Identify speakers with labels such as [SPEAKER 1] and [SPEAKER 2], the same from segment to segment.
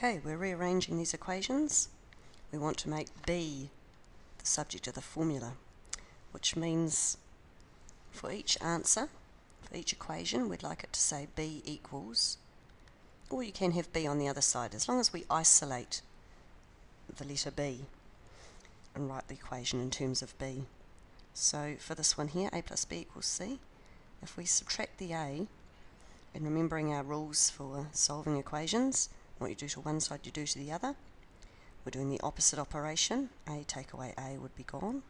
[SPEAKER 1] Okay, we're rearranging these equations. We want to make b the subject of the formula, which means for each answer, for each equation, we'd like it to say b equals, or you can have b on the other side, as long as we isolate the letter b and write the equation in terms of b. So for this one here, a plus b equals c, if we subtract the a, and remembering our rules for solving equations, what you do to one side you do to the other, we're doing the opposite operation. A take away a would be gone,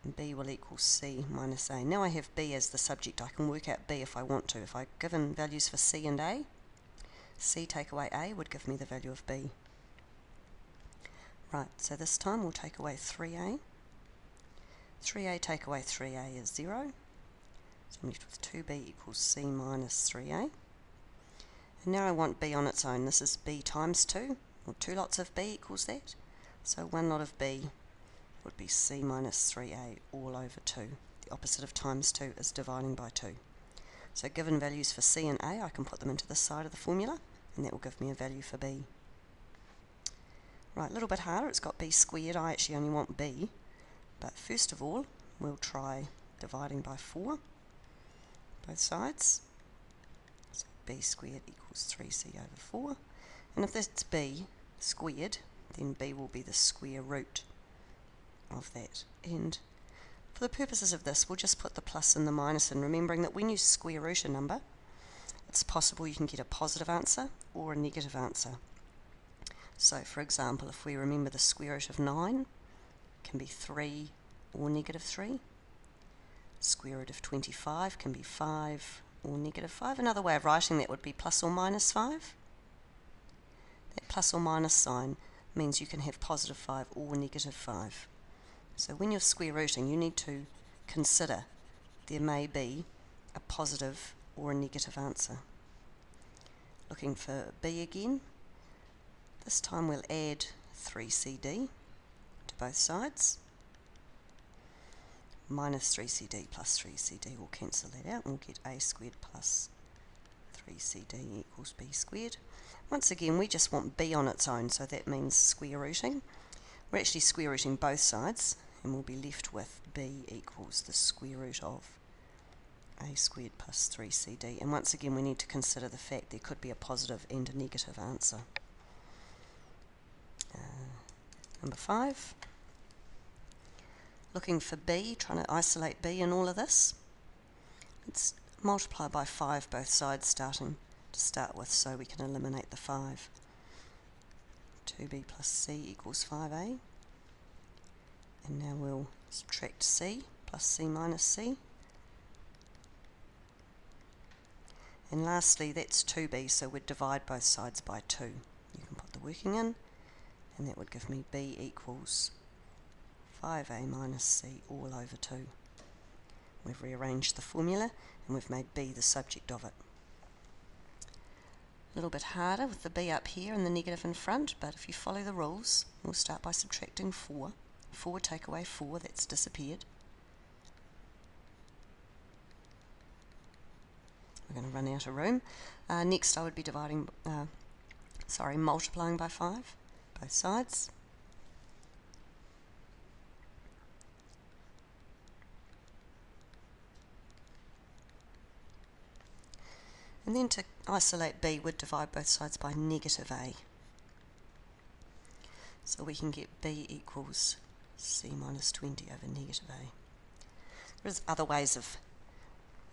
[SPEAKER 1] and b will equal c minus a. Now I have b as the subject. I can work out b if I want to. If I've given values for c and a, c take away a would give me the value of b. Right, so this time we'll take away 3a. 3a take away 3a is 0. So I'm left with 2b equals c minus 3a. And now I want b on its own. This is b times 2, or 2 lots of b equals that. So 1 lot of b would be c minus 3a all over 2. The opposite of times 2 is dividing by 2. So given values for c and a, I can put them into this side of the formula, and that will give me a value for b. Right, a little bit harder. It's got b squared. I actually only want b. But first of all, we'll try dividing by 4, both sides. So b squared equals 3c over 4. And if that's b squared, then b will be the square root of that. And for the purposes of this, we'll just put the plus and the minus in, remembering that when you square root a number, it's possible you can get a positive answer or a negative answer. So for example, if we remember the square root of 9 can be 3 or negative 3. Square root of 25 can be 5 or negative 5. Another way of writing that would be plus or minus 5. That plus or minus sign means you can have positive 5 or negative 5. So when you're square rooting, you need to consider there may be a positive or a negative answer. Looking for b again. This time we'll add 3cd to both sides. Minus 3cd plus 3cd will cancel that out, and we'll get a squared plus 3cd equals b squared. Once again, we just want b on its own, so that means square rooting. We're actually square rooting both sides, and we'll be left with b equals the square root of a squared plus 3cd. And once again, we need to consider the fact there could be a positive and a negative answer. Number 5. Looking for b, trying to isolate b in all of this. Let's multiply by 5 both sides to start with, so we can eliminate the 5. 2b plus c equals 5a. And now we'll subtract c plus c minus c. And lastly, that's 2b, so we'd divide both sides by 2. You can put the working in, and that would give me b equals 5a minus c all over 2. We've rearranged the formula, and we've made b the subject of it. A little bit harder with the b up here and the negative in front, but if you follow the rules, we'll start by subtracting 4. 4 take away 4, that's disappeared. We're going to run out of room. Next I would be multiplying by 5, both sides. And then to isolate b, we'd divide both sides by negative a. So we can get b equals c minus 20 over negative a. There's other ways of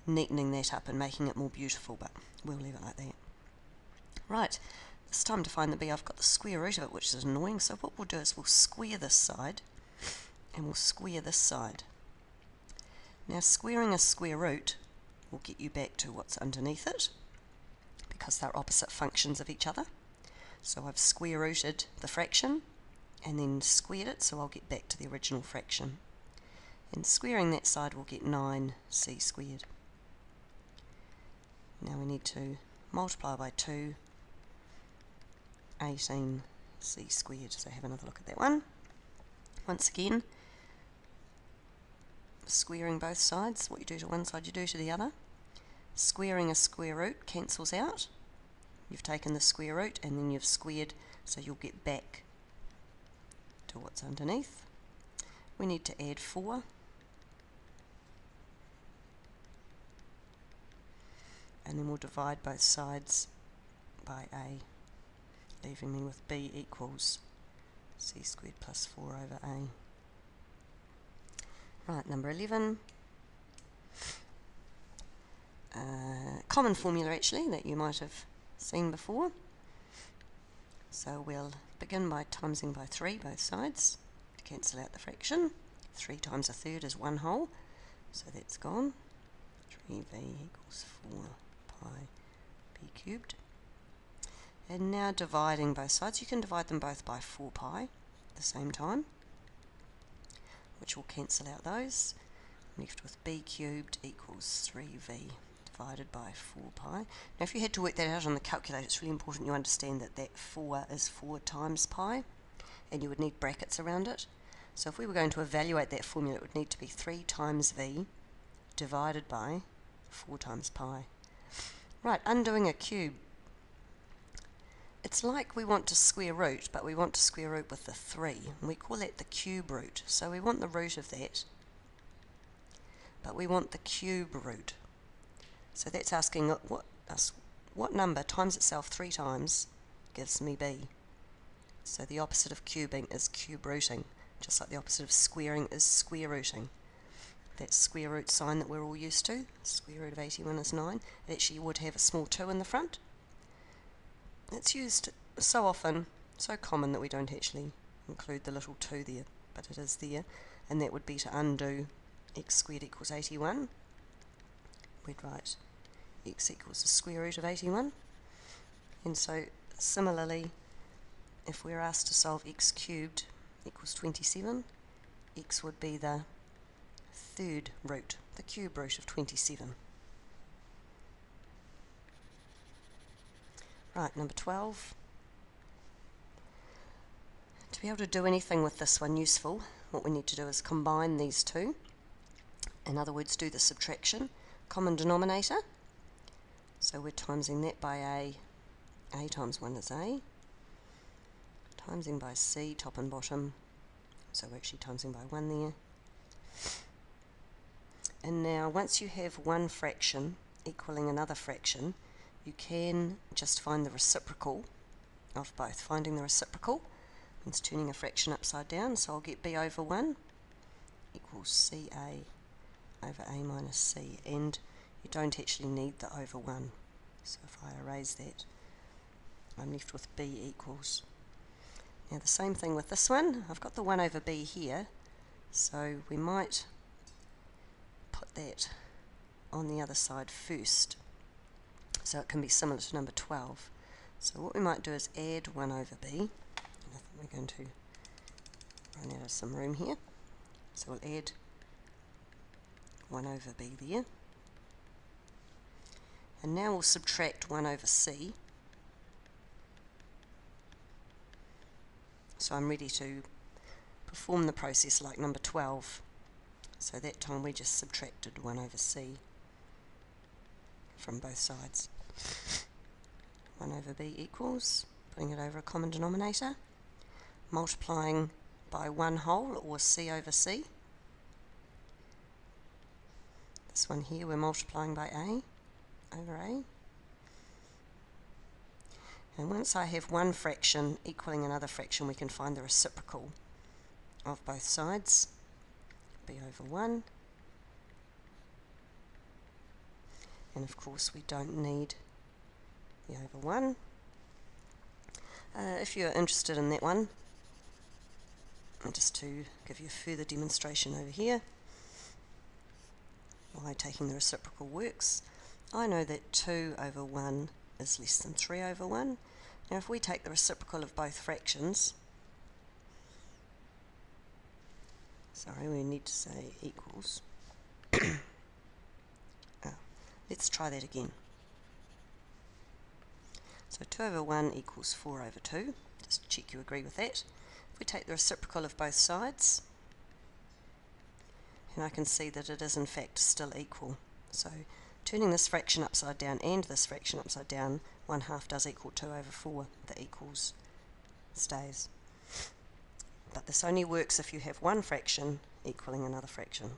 [SPEAKER 1] neatening that up and making it more beautiful, but we'll leave it like that. Right, this time to find the b, I've got the square root of it, which is annoying, so what we'll do is we'll square this side, and we'll square this side. Now squaring a square root will get you back to what's underneath it, because they're opposite functions of each other. So I've square rooted the fraction and then squared it, so I'll get back to the original fraction. And squaring that side will get 9c squared. Now we need to multiply by 2, 18c squared. So have another look at that one. Once again, squaring both sides, what you do to one side you do to the other. Squaring a square root cancels out, You've taken the square root and then you've squared, so you'll get back to what's underneath. We need to add 4. And then we'll divide both sides by a, leaving me with b equals c squared plus 4 over a. Right, number 11. Common formula actually that you might have seen before. So we'll begin by timesing by 3 both sides to cancel out the fraction. 3 times a third is 1 whole, so that's gone. 3v equals 4 pi b cubed. And now dividing both sides, you can divide them both by 4 pi at the same time, which will cancel out those. I'm left with b cubed equals 3v divided by 4 pi. Now if you had to work that out on the calculator, it's really important you understand that that 4 is 4 times pi, and you would need brackets around it. So if we were going to evaluate that formula, it would need to be 3 times v divided by 4 times pi. Right, undoing a cube. It's like we want to square root, but we want to square root with the 3, and we call that the cube root. So we want the root of that, but we want the cube root. So that's asking what number times itself 3 times gives me b. So the opposite of cubing is cube rooting, just like the opposite of squaring is square rooting. That square root sign that we're all used to, square root of 81 is 9, it actually would have a small 2 in the front. It's used so often, so common that we don't actually include the little 2 there, but it is there, and that would be to undo x squared equals 81. We'd write x equals the square root of 81, and so similarly, if we're asked to solve x cubed equals 27, x would be the third root, the cube root of 27. Right, number 12. To be able to do anything with this one useful, what we need to do is combine these two. In other words, do the subtraction. Common denominator. So we're timesing that by a. A times 1 is a. Timesing by c, top and bottom. So we're actually timesing by 1 there. And now once you have one fraction equaling another fraction, you can just find the reciprocal of both. Finding the reciprocal means turning a fraction upside down, so I'll get b over 1 equals ca over a minus c, and you don't actually need the over 1. So if I erase that, I'm left with b equals. Now the same thing with this one. I've got the 1 over b here, so we might put that on the other side first, so it can be similar to number 12. So what we might do is add 1 over b, and I think we're going to run out of some room here, so we'll add 1 over b there, and now we'll subtract 1 over c. So I'm ready to perform the process like number 12. So that time we just subtracted 1 over c from both sides. 1 over b equals, putting it over a common denominator, multiplying by 1 whole, or c over c. This one here we're multiplying by a over a. And once I have one fraction equaling another fraction, we can find the reciprocal of both sides. b over 1. And of course we don't need the over 1. If you're interested in that one, just to give you a further demonstration over here, why taking the reciprocal works, I know that 2 over 1 is less than 3 over 1. Now if we take the reciprocal of both fractions, sorry, we need to say equals. Let's try that again. So 2 over 1 equals 4 over 2. Just check you agree with that. If we take the reciprocal of both sides, and I can see that it is in fact still equal. So turning this fraction upside down and this fraction upside down 1/2 does equal 2 over 4. The equals stays. But this only works if you have one fraction equaling another fraction.